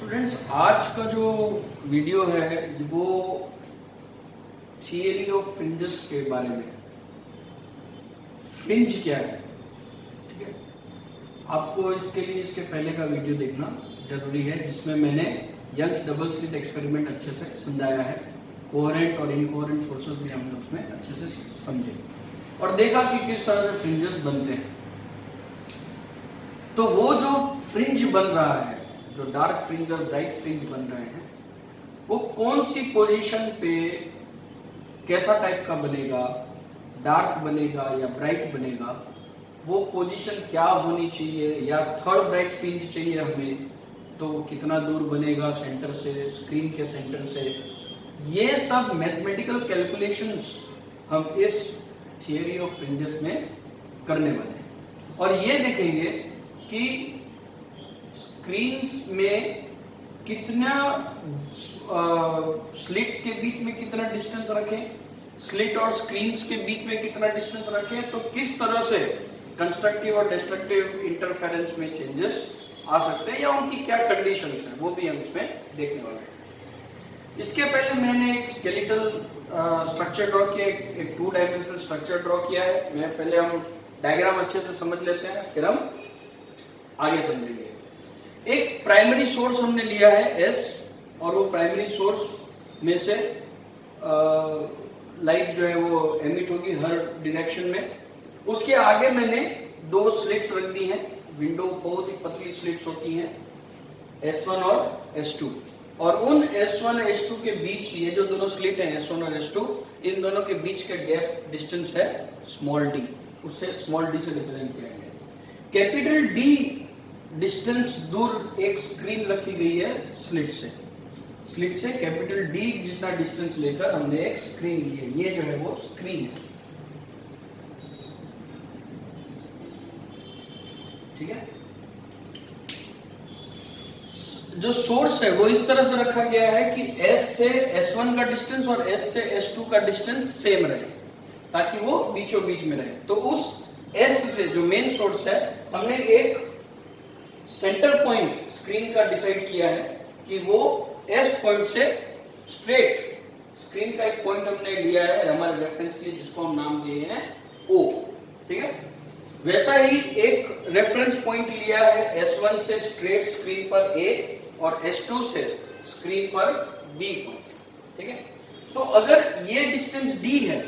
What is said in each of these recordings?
Students, आज का जो वीडियो है वो थियरी ऑफ फ्रिंजेस के बारे में। फ्रिंज क्या है, ठीक है। आपको इसके लिए इसके पहले का वीडियो देखना जरूरी है, जिसमें मैंने यंग्स डबल स्लिट एक्सपेरिमेंट अच्छे से समझाया है। कोहेरेंट और इनकोहेरेंट फोर्सेस भी हमने उसमें अच्छे से समझे और देखा कि किस तरह से फ्रिंजेस बनते हैं। तो वो जो फ्रिंज बन रहा है, जो डार्क फ्रिंज और ब्राइट फ्रिंज बन रहे हैं, वो कौन सी पोजीशन पे कैसा टाइप का बनेगा, डार्क बनेगा या ब्राइट बनेगा, वो पोजीशन क्या होनी चाहिए, या थर्ड ब्राइट फ्रिंज चाहिए हमें तो कितना दूर बनेगा सेंटर से, स्क्रीन के सेंटर से, ये सब मैथमेटिकल कैलकुलेशंस हम इस थियरी ऑफ फ्रिंजेस में करने वाले हैं। और ये देखेंगे कि स्क्रीन्स में कितना स्लिट्स के बीच में कितना डिस्टेंस रखें, स्लिट और स्क्रीन्स के बीच में कितना डिस्टेंस रखें, तो किस तरह से कंस्ट्रक्टिव और डिस्ट्रक्टिव इंटरफेरेंस में चेंजेस आ सकते हैं या उनकी क्या कंडीशंस हैं, वो भी हम इसमें देखने वाले हैं। इसके पहले मैंने एक स्केलेटल स्ट्रक्चर ड्रॉ किया, एक 2 डायमेंशनल स्ट्रक्चर ड्रॉ किया है। मैं पहले हम डायग्राम अच्छे से समझ लेते हैं, फिर हम आगे समझेंगे। एक प्राइमरी सोर्स हमने लिया है S, और वो प्राइमरी सोर्स में से लाइट जो है वो एमिट होगी हर डायरेक्शन में। उसके आगे मैंने 2 स्लिट्स रख दी हैं, विंडो बहुत ही पतली स्लिट्स होती हैं, S1 और S2। और उन S1 और S2 के बीच, ये जो दोनों स्लिट हैं S1 और S2, इन दोनों के बीच का गैप डिस्टेंस है स्मॉल d, उससे स्मॉल d से रिप्रेजेंट किया गया है। कैपिटल D डिस्टेंस दूर एक स्क्रीन रखी गई है स्लिट से कैपिटल D जितना डिस्टेंस लेकर हमने एक स्क्रीन ली है। ये जो है वो स्क्रीन है, ठीक है। जो सोर्स है वो इस तरह से रखा गया है कि S से S1 का डिस्टेंस और S से S2 का डिस्टेंस सेम रहे, ताकि वो बीचों बीच में रहे। तो उस S से, जो मेन सोर्स है, हमने एक सेंटर पॉइंट स्क्रीन का डिसाइड किया है कि वो S पॉइंट से स्ट्रेट, स्क्रीन का एक पॉइंट हमने लिया है हमारे रेफरेंस के लिए, जिसको हम नाम दिए हैं O, ठीक है। वैसा ही एक रेफरेंस पॉइंट लिया है S1 से स्ट्रेट स्क्रीन पर A और S2 से स्क्रीन पर B पॉइंट, ठीक है। तो अगर ये डिस्टेंस D है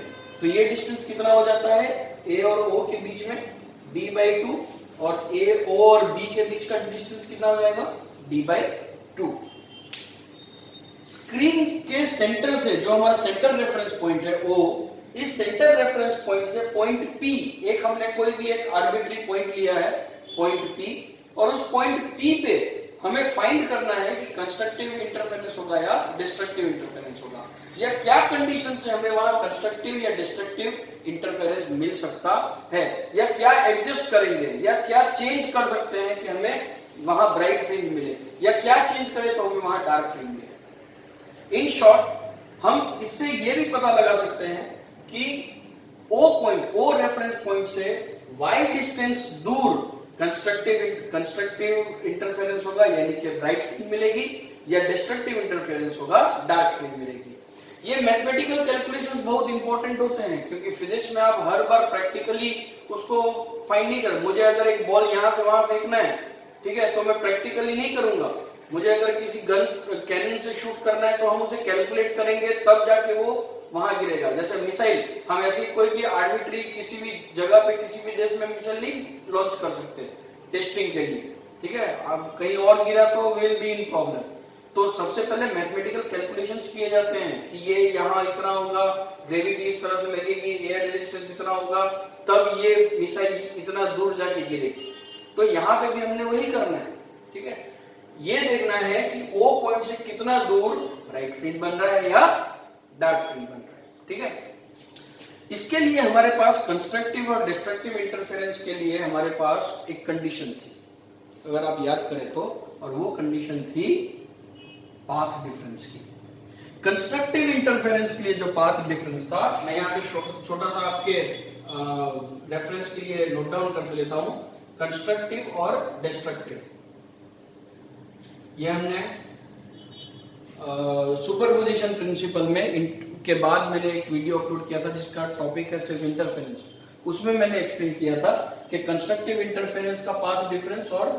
तो ये डिस्टेंस कितना हो जाता है A और O के बीच में, D/2, और A, O और B के बीच का डिस्टेंस कितना हो जाएगा, D/2। स्क्रीन के सेंटर से, जो हमारा सेंटर रेफरेंस पॉइंट है O, इस सेंटर रेफरेंस पॉइंट से पॉइंट P, एक हमने कोई भी एक आर्बिट्री पॉइंट लिया है पॉइंट P, और उस पॉइंट P पे हमें फाइंड करना है कि कंस्ट्रक्टिव इंटरफेरेंस होगा या डिस्ट्रक्टिव इंटरफेरेंस होगा, या क्या कंडीशन से हमें वहां कंस्ट्रक्टिव या डिस्ट्रक्टिव इंटरफेरेंस मिल सकता है, या क्या एडजस्ट करेंगे, या क्या चेंज कर सकते हैं कि हमें वहां ब्राइट फ्रिंज मिले, या क्या चेंज करें तो हमें वहां डार्क फ्रिंज मिले। इन शॉर्ट, हम इससे ये भी पता लगा सकते हैं कि O point, O reference point से y डिस्टेंस दूर कंस्ट्रक्टिव इंटरफेरेंस होगा, यानी कि ब्राइट फ्रिंज मिलेगी, या डिस्ट्रक्टिव इंटरफेरेंस होगा, डार्क फ्रिंज मिलेगी। ये मैथमेटिकल कैलकुलेशंस बहुत इंपॉर्टेंट होते हैं, क्योंकि फिजिक्स में आप हर बार प्रैक्टिकली उसको फाइंड नहीं कर। मुझे अगर एक बॉल यहां से वहां फेंकना है, ठीक है, तो मैं प्रैक्टिकली नहीं करूंगा। मुझे अगर किसी गन कैनन से शूट करना है तो हम उसे कैलकुलेट करेंगे, तब जाके वो वहां गिरेगा। जैसे मिसाइल, हम ऐसी कोई भी आर्बिट्री किसी भी जगह पे किसी भी देश में मिसाइल नहीं लॉन्च कर सकते टेस्टिंग के लिए, ठीक है। अब कहीं और गिरा तो विल बी इन प्रॉब्लम। तो सबसे पहले मैथमेटिकल कैलकुलेशंस किए जाते हैं कि ये यहाँ इतना होगा, ग्रेविटी इस तरह से लगेगी, एयर रेजिस्टेंस इतना होगा, तब ये मिसाइल इतना दूर जाके गिरेगी। तो यहाँ पे भी हमने वही करना है, ठीक है। ये देखना है कि O पॉइंट से कितना दूर ब्राइट फ्रिंज बन रहा है या डार्क फ्रिंज बन रहा है, ठीक है। इसके लिए हमारे पास कंस्ट्रक्टिव और डिस्ट्रक्टिव इंटरफेरेंस के लिए हमारे पास एक कंडीशन थी, अगर आप याद करें तो, और वो कंडीशन थी पाथ डिफरेंस की। कंस्ट्रक्टिव इंटरफेरेंस के लिए जो पाथ डिफरेंस था, मैं यहाँ पे छोटा सा आपके रेफरेंस के लिए नोट डाउन कर लेता हूं, कंस्ट्रक्टिव और डिस्ट्रक्टिव। ये हमने सुपरपोजिशन प्रिंसिपल में के बाद मैंने एक वीडियो अपलोड किया था जिसका टॉपिक है सिर्फ इंटरफेरेंस। उसमें मैंने एक्सप्लेन किया था कि कंस्ट्रक्टिव इंटरफेरेंस का पाथ डिफरेंस और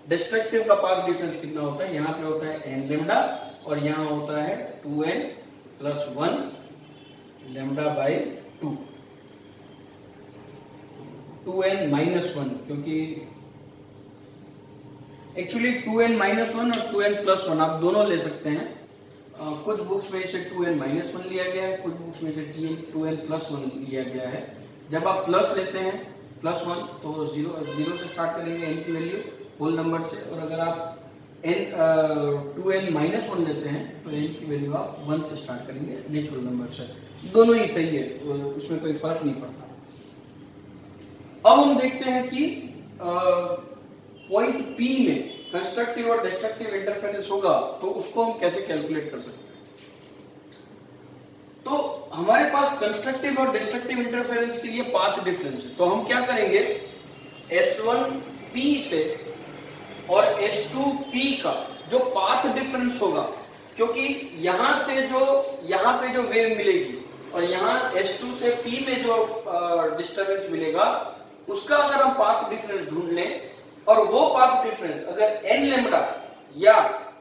डिस्ट्रक्टिव का पाथ डिफरेंस कितना होता है। यहाँ पे होता है n लेमडा और यहाँ होता है 2n plus 1 lambda by 2, 2n minus 1, क्योंकि एक्चुअली 2n माइनस 1 और 2n प्लस 1 आप दोनों ले सकते हैं। कुछ बुक्स में इसे 2n माइनस 1 लिया गया है, कुछ बुक्स में इसे 2n प्लस 1 लिया गया है। जब आप प्लस लेते हैं प्लस 1 तो 0 से स्टार्ट करेंगे n की वैल्यू होल नंबर से, और अगर आप n 2n माइनस 1 लेते हैं तो n की वैल्यू आप 1 से स्टार्ट करेंगे नेचुरल नंबर से। दोनों ही सही है, उसमें कोई फर्क नहीं पड़ता। अब हम देखते हैं कि पॉइंट P में कंस्ट्रक्टिव और डिस्ट्रक्टिव इंटरफेरेंस होगा तो उसको हम कैसे कैलकुलेट कर सकते हैं। तो हमारे पास कंस्ट्रक्टिव और डिस्ट्रक्टिव इंटरफेरेंस के लिए पाथ डिफरेंस है, तो हम क्या करेंगे, S1P से और S2P का जो पाथ डिफरेंस होगा, क्योंकि यहां से जो यहाँ पे जो वेव मिलेगी और यहाँ S2 से P में जो डिस्टर्बेंस मिलेगा उसका अगर हम पाथ डिफरेंस ढूंढ लें और वो पाथ डिफरेंस अगर n लेमडा या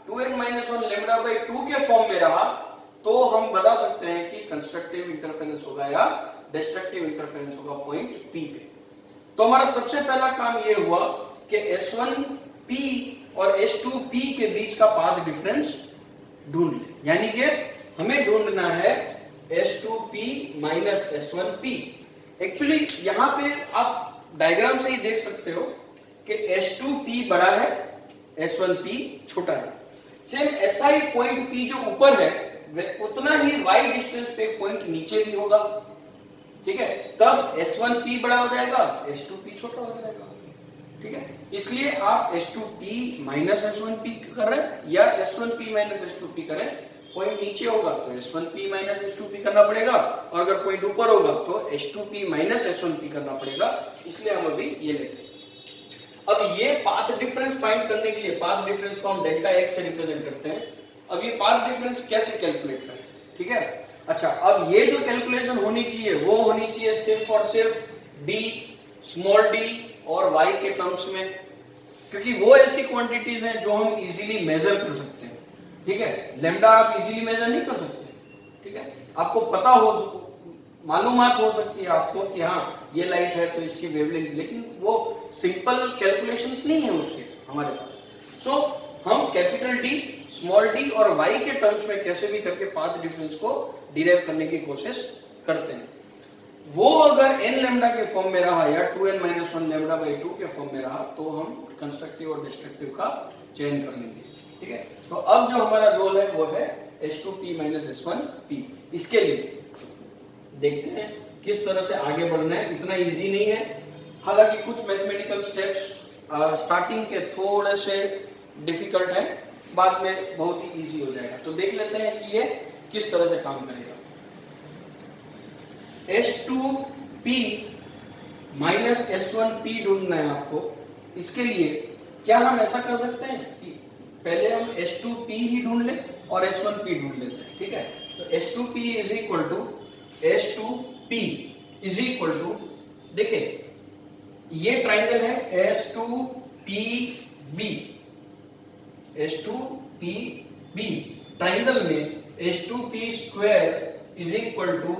2n माइनस 1 लेमडा बाई 2 के फॉर्म में रहा तो हम बता सकते हैं कि कंस्ट्रक्टिव इंटरफेरेंस होगा या डिस्ट्रक्टिव इंटरफेरेंस होगा पॉइंट P पे। तो हमारा सबसे पहला काम ये हुआ कि S1P और S2P के बीच का पाथ डिफरेंस ढूंढ ले, यानी कि हमें ढूंढना है S2P माइनस S1P। एक्चुअली यहां पे आप डायग्राम से ही देख सकते हो कि S2P बड़ा है, S1P छोटा है। सेम ऐसा ही पॉइंट P जो ऊपर है उतना ही y डिस्टेंस पे पॉइंट नीचे भी होगा, ठीक है। तब S1P बड़ा हो जाएगा, S2P छोटा हो जाएगा, ठीक है। इसलिए आप S2P माइनस S1P कर रहे हैं या S1P माइनस S2P करें, पॉइंट नीचे होगा तो S1P माइनस S2P करना पड़ेगा, और अगर पॉइंट ऊपर होगा तो S2P माइनस S1P करना पड़ेगा। इसलिए हम अभी ये लेते हैं। अब ये पाथ डिफरेंस फाइंड करने के लिए पाथ डिफरेंस को हम डेल्टा x से रिप्रेजेंट करते हैं। अब ये पाथ डिफरेंस कैसे कैलकुलेट करें, ठीक है। अच्छा, अब ये जो कैलकुलेशन होनी चाहिए वो होनी चाहिए सिर्फ और सिर्फ d, स्मॉल d और y के टर्म्स में, क्योंकि वो ऐसी क्वांटिटीज हैं जो हम इजीली मेजर कर सकते हैं, ठीक है। लेमडा आप इजीली मेजर नहीं कर सकते, ठीक है। आपको पता हो, मालूमात हो सकती है आपको कि हाँ ये लाइट है तो इसकी वेवलेंथ, लेकिन वो सिंपल कैलकुलेशंस नहीं है उसके हमारे पास। सो हम कैपिटल D, स्मॉल d और y के टर्म्स में कैसे भी करके पाथ डिफरेंस को डिराइव करने की कोशिश करते हैं। वो अगर n लेमडा के फॉर्म में रहा या 2n माइनस 1 लेमडा बाई 2 के फॉर्म में रहा तो हम कंस्ट्रक्टिव और डिस्ट्रक्टिव का चयन कर लेंगे, ठीक है। तो अब जो हमारा रोल है वो है S2P माइनस S1P। इसके लिए देखते हैं किस तरह से आगे बढ़ना है। इतना इजी नहीं है, हालांकि कुछ मैथमेटिकल स्टेप्स स्टार्टिंग के थोड़े से डिफिकल्ट है, बाद में बहुत ही इजी हो जाएगा। तो देख लेते हैं कि ये किस तरह से काम करेगा। S2P माइनस S1P ढूंढना है आपको। इसके लिए क्या हम ऐसा कर सकते हैं कि पहले हम S2P ही ढूंढ लें और S1P ढूंढ लेते हैं, ठीक है। तो S2P is equal to S2P is equal to, देखिए ये ट्राइंगल है S2PB, S2PB ट्राइंगल में S2P square is equal to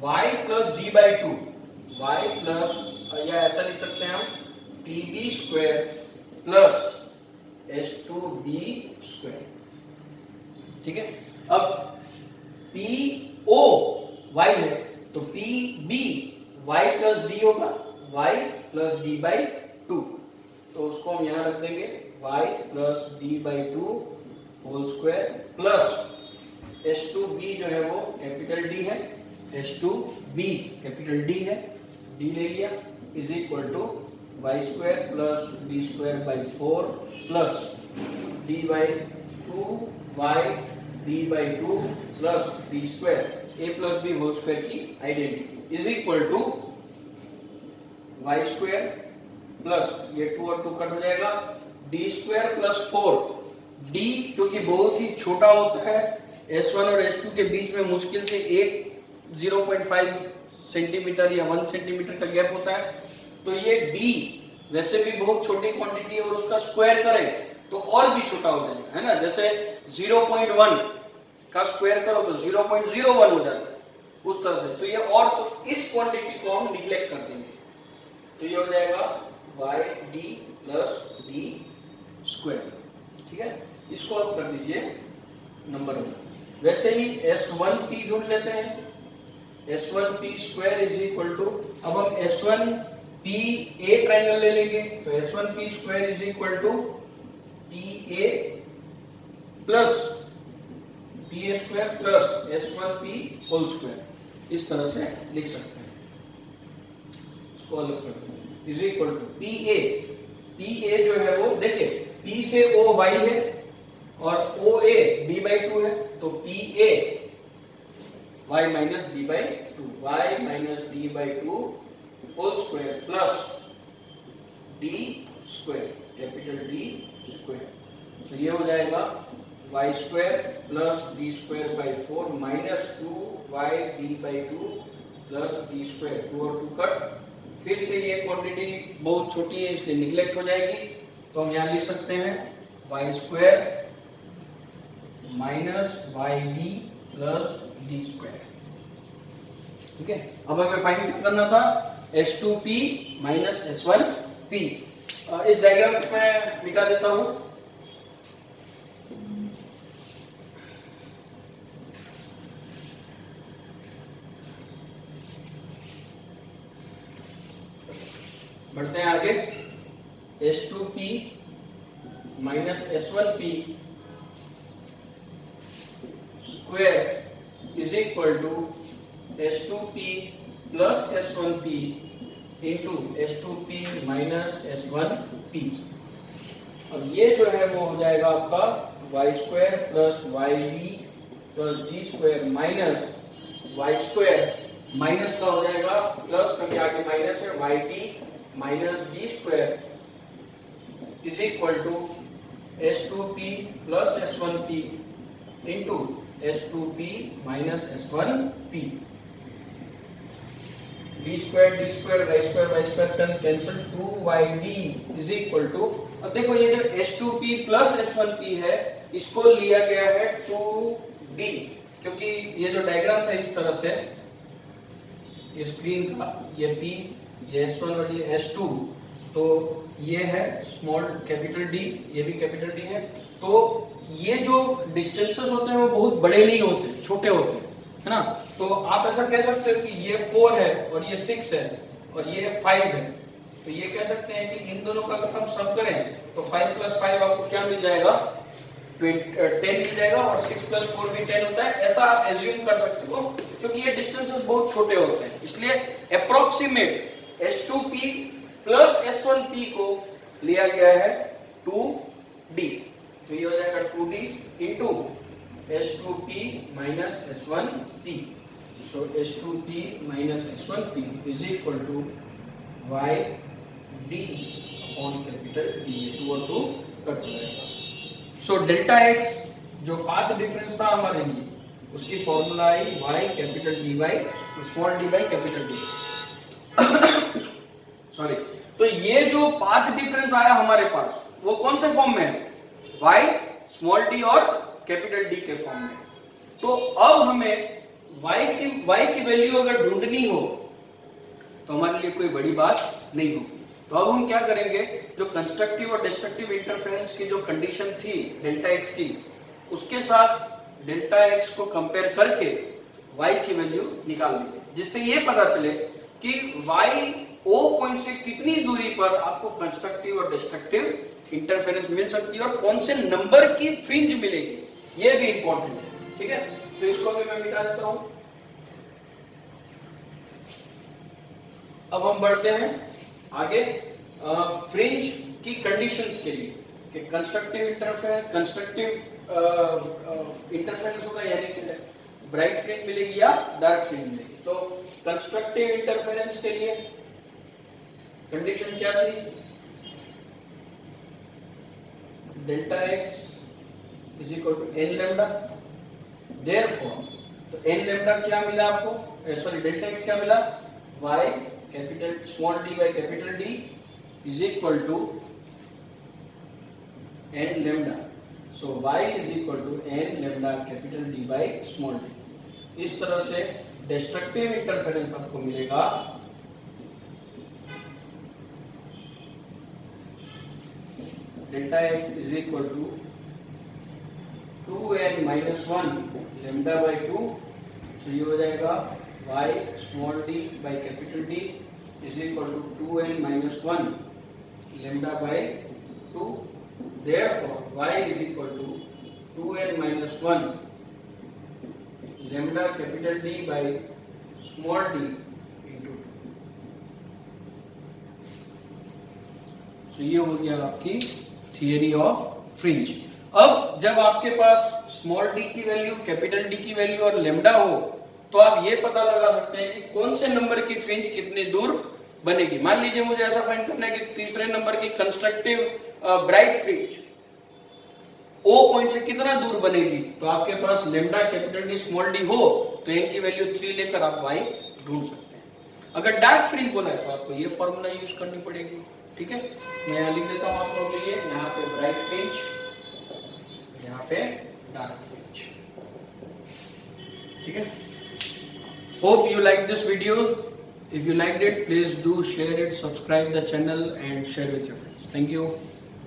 y plus d by 2, y plus, या ऐसा लिख सकते हैं हम PB square plus S2B square, ठीक है। अब PO y है तो PB y प्लस d होगा, y प्लस d बाई 2, तो उसको हम यहां रख देंगे y plus d by 2 whole square plus S2B जो है वो कैपिटल D है, S2B कैपिटल D है, D ले लिया, is equal to y square plus d square by 4 plus d by 2 y d by 2 plus d square a plus b whole square की identity is equal to y square plus ये 2 और 2 cut हो जाएगा, d square plus 4 D क्योंकि बहुत ही छोटा होता है, S1 और S2 के बीच में मुश्किल से एक 0.5 सेंटीमीटर या 1 सेंटीमीटर का गैप होता है, तो ये D वैसे भी बहुत छोटी क्वांटिटी है और उसका स्क्वायर करें तो और भी छोटा हो जाएगा, है ना। जैसे 0.1 का स्क्वायर करो तो 0.01 हो जाता है, उस तरह से। तो ये और तो इस क्वांटिटी को हम निग्लेक्ट कर देंगे, तो ये हो जाएगा YD प्लस D स्क्वायर, ठीक है। इसको आप कर दीजिए नंबर 1। वैसे ही S1P ढूंढ लेते हैं, S1P square is equal to, अब हम S1P A ट्रायंगल ले लेंगे, तो S1P square is equal to PA plus PA square plus S1P whole square, इस तरह से लिख सकते हैं। इसको अलग करते हैं, इज इक्वल टू PA जो है वो देखिए P से O Y है और OA D/2 है, तो PA y minus D/2, y minus D/2 whole square plus D square, capital D square. तो ये हो जाएगा y square plus D square by 4 minus 2y D/2 plus D square, 2 और 2 cut. फिर से ये क्वांटिटी बहुत छोटी है इसलिए निग्लेक्ट हो जाएगी, तो हम यहाँ लिख सकते हैं y square minus YD plus D square, ठीक है। अब हमें फाइंड क्या करना था, S2P माइनस S1P। इस डायग्राम को मैं दिखा देता हूं। बढ़ते हैं आगे, S2P minus S1P square is equal to S2P plus S1P into S2P minus S1P। अब ये जो है वो हो जाएगा आपका y square plus YD plus D square minus y square, minus का हो जाएगा प्लस, क्योंकि आगे माइनस है, YD minus D square is equal to S2P plus S1P into S2P minus S1P। D square y square cancel, 2YD is equal to, अब देखो ये जो S2P प्लस S1P है इसको लिया गया है 2D, क्योंकि ये जो डायग्राम था इस तरह से, ये स्क्रीन का ये P, ये S1 और ये S2, तो ये है स्मॉल कैपिटल D, ये भी कैपिटल D है। तो ये जो डिस्टेंसेस होते हैं वो बहुत बड़े नहीं होते, छोटे होते हैं, है ना। तो आप ऐसा कह सकते हो कि ये 4 है और ये 6 है और ये 5 है, तो ये कह सकते हैं कि इन दोनों का अगर हम सम करें तो 5 प्लस 5 आपको क्या मिल जाएगा, 10 मिल जाएगा, और 6 प्लस 4 भी 10 होता है। ऐसा आप एज्यूम कर सकते हो, क्योंकि ये डिस्टेंसेस बहुत छोटे होते हैं, इसलिए अप्रोक्सीमेट S2P प्लस S1P को लिया गया है 2D, तो ये हो जाएगा 2D into S2P minus S1P। So S2P minus S1P is equal to YD upon capital D, 2 और 2 कट हो जाएगा। सो डेल्टा x जो पाथ डिफरेंस था हमारे लिए, उसकी फॉर्मूला आई y capital D by small d by capital D। Sorry, तो ये जो पाथ डिफरेंस आया हमारे पास वो कौन से फॉर्म में है, y स्मॉल d और कैपिटल D के फॉर्म में। तो अब हमें y की वैल्यू अगर ढूंढनी हो तो हमारे लिए कोई बड़ी बात नहीं होगी। तो अब हम क्या करेंगे, जो कंस्ट्रक्टिव और डिस्ट्रक्टिव इंटरफेरेंस की जो कंडीशन थी डेल्टा x की, उसके साथ डेल्टा x को कंपेयर करके y की वैल्यू निकाल लेंगे, जिससे ये पता चले कि y O पॉइंट से कितनी दूरी पर आपको कंस्ट्रक्टिव और डिस्ट्रक्टिव इंटरफेरेंस मिल सकती है और कौन से नंबर की फ्रिंज मिलेगी, ये भी इंपॉर्टेंट है, ठीक है। तो इसको भी मैं मिटा देता हूं। अब हम बढ़ते हैं आगे फ्रिंज की कंडीशंस के लिए, कि कंस्ट्रक्टिव इंटरफेरेंस होगा, यानी कि ब्राइट फ्रिंज मिलेगी या डार्क फ्रिंज मिलेगी। तो कंस्ट्रक्टिव इंटरफेरेंस के लिए कंडीशन क्या थी, delta x is equal to n lambda. Therefore तो n लैम्डा क्या मिला आपको, सॉरी डेल्टा x क्या मिला, y capital small d by capital D is equal to n lambda. So y is equal to n lambda capital D by small d। इस तरह से destructive interference आपको मिलेगा delta x is equal to 2n minus 1 lambda by 2। तो ये हो जाएगा y small d by capital D is equal to 2n minus 1 lambda by 2। Therefore y is equal to 2n minus 1 lambda capital D by small d into 2। तो ये हो गया आपकी theory of fringe. अब जब आपके पास स्मॉल d की value, capital D की वैल्यू और लैम्डा हो, तो आप ये पता लगा सकते हैं कि कौन से नंबर की फ्रिंज कितने दूर बनेगी। मान लीजिए मुझे ऐसा फाइंड करना है कि तीसरे नंबर की constructive bright fringe O point से कितना दूर बनेगी, तो आपके पास lambda capital D small d हो तो n की वैल्यू 3 लेकर आप y ढूंढ सकते हैं। अगर डार्क फ्रिंज बोला है तो आपको ये फॉर्मूला यूज करनी पड़ेगी। ठीक है, मैं यहाँ लिख देता हूँ आप लोगों के लिए, यहाँ पे ब्राइट फ्रिंज, यहाँ पे डार्क फ्रिंज। ठीक है, hope you like this video. If you like it, please do share it, subscribe the channel and share with your friends. Thank you.